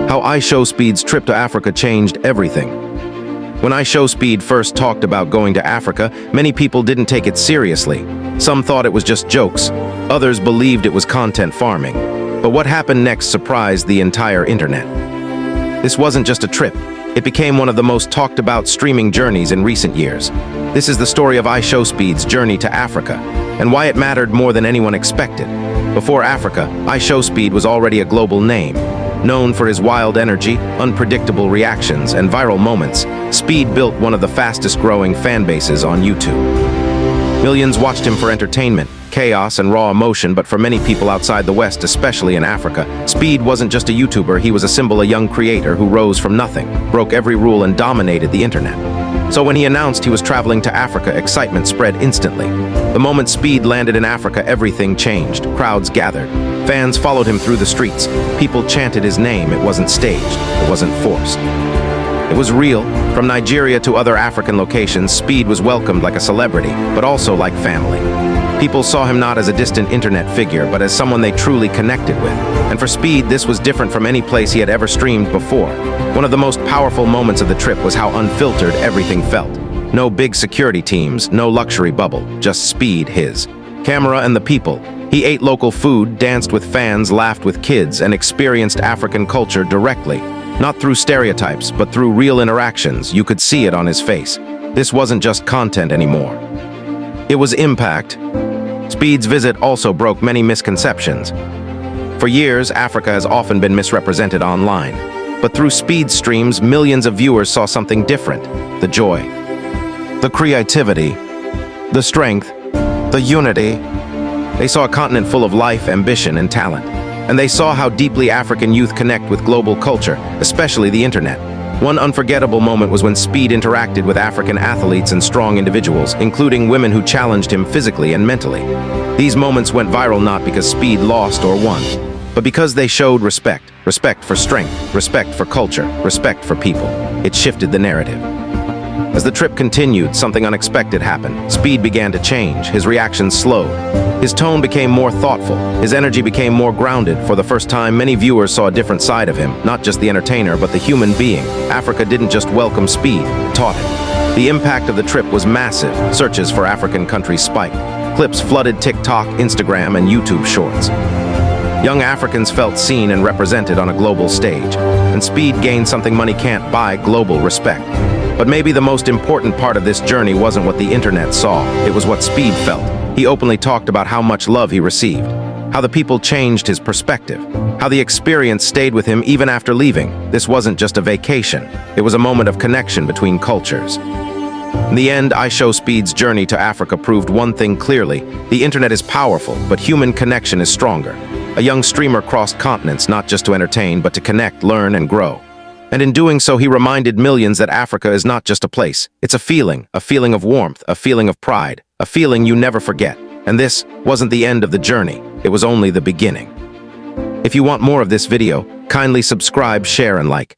How iShowSpeed's trip to Africa changed everything. When iShowSpeed first talked about going to Africa, many people didn't take it seriously. Some thought it was just jokes. Others believed it was content farming. But what happened next surprised the entire internet. This wasn't just a trip. It became one of the most talked about streaming journeys in recent years. This is the story of iShowSpeed's journey to Africa and why it mattered more than anyone expected. Before Africa, iShowSpeed was already a global name. Known for his wild energy, unpredictable reactions, and viral moments, Speed built one of the fastest-growing fan bases on YouTube. Millions watched him for entertainment, chaos, and raw emotion, but for many people outside the West, especially in Africa, Speed wasn't just a YouTuber, he was a symbol, a young creator who rose from nothing, broke every rule, and dominated the internet. So when he announced he was traveling to Africa, excitement spread instantly. The moment Speed landed in Africa, everything changed. Crowds gathered. Fans followed him through the streets. People chanted his name. It wasn't staged. It wasn't forced. It was real. From Nigeria to other African locations, Speed was welcomed like a celebrity, but also like family. People saw him not as a distant internet figure, but as someone they truly connected with. And for Speed, this was different from any place he had ever streamed before. One of the most powerful moments of the trip was how unfiltered everything felt. No big security teams, no luxury bubble, just Speed, his camera, and the people. He ate local food, danced with fans, laughed with kids, and experienced African culture directly. Not through stereotypes, but through real interactions. You could see it on his face. This wasn't just content anymore. It was impact. Speed's visit also broke many misconceptions. For years, Africa has often been misrepresented online. But through Speed's streams, millions of viewers saw something different. The joy, the creativity, the strength, the unity. They saw a continent full of life, ambition, and talent. And they saw how deeply African youth connect with global culture, especially the internet. One unforgettable moment was when Speed interacted with African athletes and strong individuals, including women who challenged him physically and mentally. These moments went viral not because Speed lost or won, but because they showed respect. Respect for strength, respect for culture, respect for people. It shifted the narrative. As the trip continued, something unexpected happened. Speed began to change. His reactions slowed. His tone became more thoughtful. His energy became more grounded. For the first time, many viewers saw a different side of him, not just the entertainer, but the human being. Africa didn't just welcome Speed, it taught him. The impact of the trip was massive. Searches for African countries spiked. Clips flooded TikTok, Instagram, and YouTube Shorts. Young Africans felt seen and represented on a global stage, and Speed gained something money can't buy: global respect. But maybe the most important part of this journey wasn't what the internet saw, it was what Speed felt. He openly talked about how much love he received, how the people changed his perspective, how the experience stayed with him even after leaving. This wasn't just a vacation, it was a moment of connection between cultures. In the end, iShowSpeed's journey to Africa proved one thing clearly: the internet is powerful, but human connection is stronger. A young streamer crossed continents not just to entertain, but to connect, learn, and grow. And in doing so, he reminded millions that Africa is not just a place. It's a feeling of warmth, a feeling of pride, a feeling you never forget. And this wasn't the end of the journey. It was only the beginning. If you want more of this video, kindly subscribe, share, and like.